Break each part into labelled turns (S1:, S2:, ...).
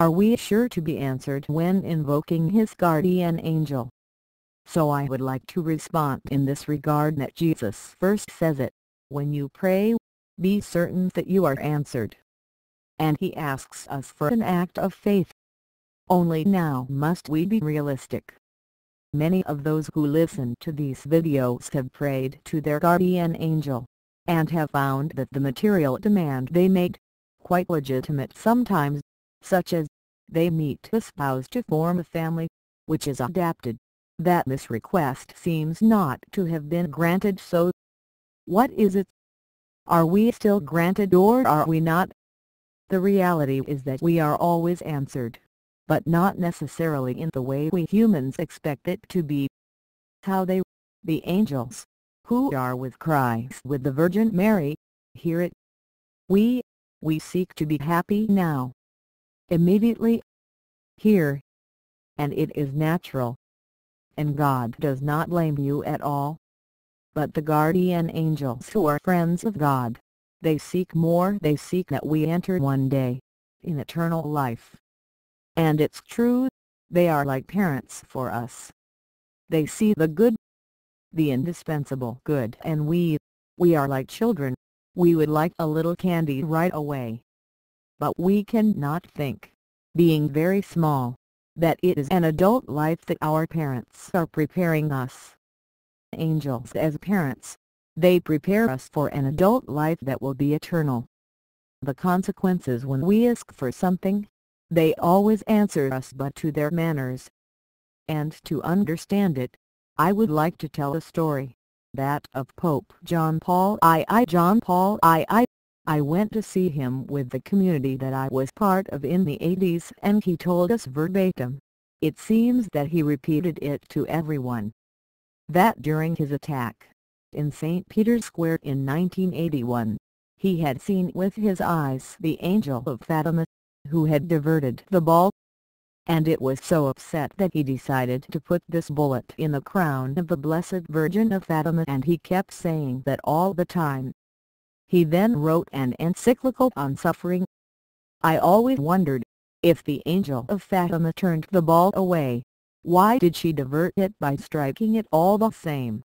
S1: are we sure to be answered when invoking His guardian angel? So I would like to respond in this regard that Jesus first says it, when you pray, be certain that you are answered. And He asks us for an act of faith. Only now must we be realistic. Many of those who listen to these videos have prayed to their guardian angel, and have found that the material demand they made, quite legitimate sometimes, such as, they meet a spouse to form a family, which is adapted, that this request seems not to have been granted. So, what is it? Are we still granted or are we not? The reality is that we are always answered, but not necessarily in the way we humans expect it to be. How they, the angels, who are with Christ with the Virgin Mary, hear it. We seek to be happy now. Immediately. Here. And it is natural. And God does not blame you at all. But the guardian angels who are friends of God, they seek more. They seek that we enter one day in eternal life. And it's true, they are like parents for us. They see the good, the indispensable good, and we are like children. We would like a little candy right away. But we cannot think, being very small, that it is an adult life that our parents are preparing us. Angels as parents, they prepare us for an adult life that will be eternal. The consequences when we ask for something, they always answer us but to their manners. And to understand it, I would like to tell a story, that of Pope John Paul II. I went to see him with the community that I was part of in the 80s, and he told us verbatim, it seems that he repeated it to everyone, that during his attack in St. Peter's Square in 1981, he had seen with his eyes the angel of Fatima, who had diverted the ball. And it was so upset that he decided to put this bullet in the crown of the Blessed Virgin of Fatima, and he kept saying that all the time. He then wrote an encyclical on suffering. I always wondered, if the angel of Fatima turned the ball away, why did she divert it by striking it all the same?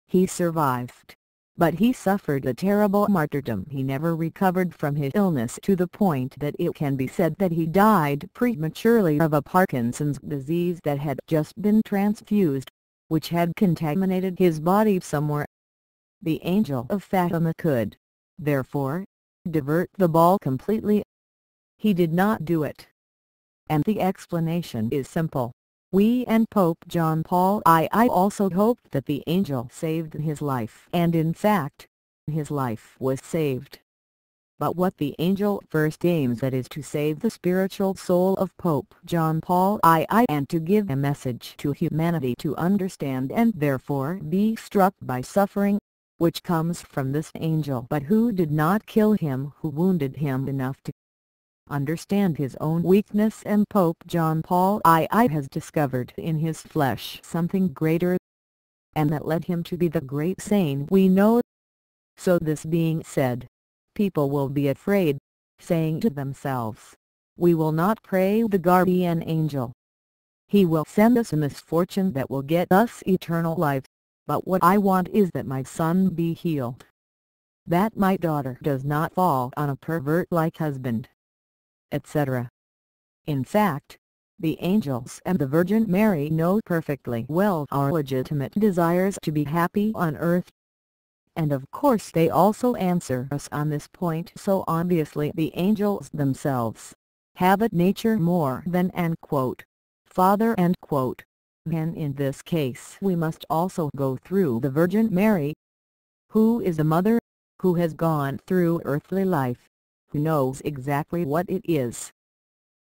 S1: He survived, but he suffered a terrible martyrdom. He never recovered from his illness to the point that it can be said that he died prematurely of a Parkinson's disease that had just been transfused, which had contaminated his body somewhere. The angel of Fatima could, therefore, divert the ball completely. He did not do it. And the explanation is simple. We and Pope John Paul II also hoped that the angel saved his life, and in fact, his life was saved. But what the angel first aims at is to save the spiritual soul of Pope John Paul II, and to give a message to humanity to understand and therefore be struck by suffering, which comes from this angel, but who did not kill him, who wounded him enough to understand his own weakness. And Pope John Paul II has discovered in his flesh something greater, and that led him to be the great saint we know. So this being said, people will be afraid, saying to themselves, we will not pray the guardian angel. He will send us a misfortune that will get us eternal life, but what I want is that my son be healed, that my daughter does not fall on a pervert-like husband, etc. In fact, the angels and the Virgin Mary know perfectly well our legitimate desires to be happy on earth. And of course they also answer us on this point. So obviously the angels themselves have a nature more than an father. And in this case we must also go through the Virgin Mary, who is a mother, who has gone through earthly life, who knows exactly what it is,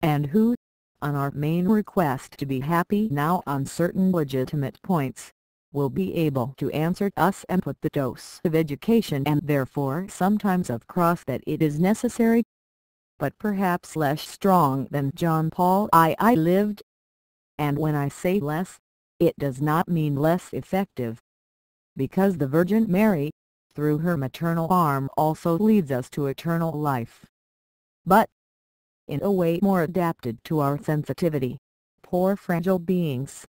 S1: and who, on our main request to be happy now on certain legitimate points, will be able to answer us and put the dose of education and therefore sometimes of cross that it is necessary, but perhaps less strong than John Paul II lived. And when I say less, it does not mean less effective, because the Virgin Mary, through her maternal arm, also leads us to eternal life. But, in a way more adapted to our sensitivity. Poor fragile beings,